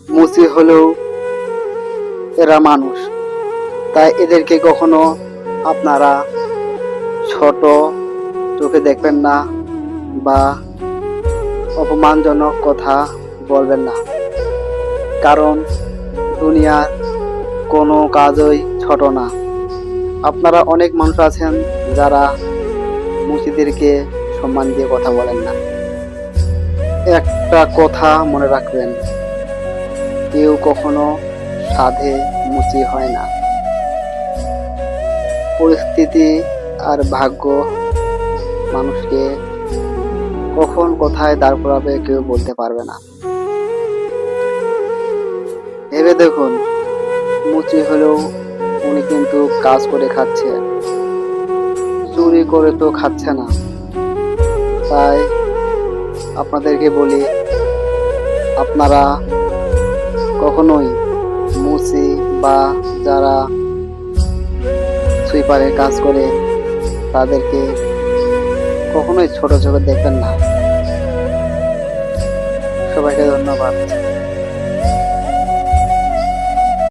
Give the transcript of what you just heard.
মুচি হলেও এরা মানুষ, তাই এদেরকে কখনো আপনারা ছোট চোখে দেখবেন না বা অপমানজনক কথা বলবেন না, কারণ দুনিয়ার কোনো কাজই ছোট না। আপনারা অনেক মানুষ আছেন যারা মুচিদেরকে সম্মান দিয়ে কথা বলেন না। একটা কথা মনে রাখবেন, কেউ কখনো সাধে মুচি হয় না। পরিস্থিতি আর ভাগ্য মানুষকে কখন কোথায় দাঁড় করাবে কেউ বলতে পারবে না। ভেবে দেখুন, মুচি হলেও উনি কিন্তু কাজ করে খাচ্ছে, চুরি করে তো খাচ্ছে না। তাই আপনাদেরকে বলি, আপনারা কখনোই মুচি বা যারা সুইপারের কাজ করে তাদেরকে কখনোই ছোট চোখে দেখবেন না। সবাইকে ধন্যবাদ।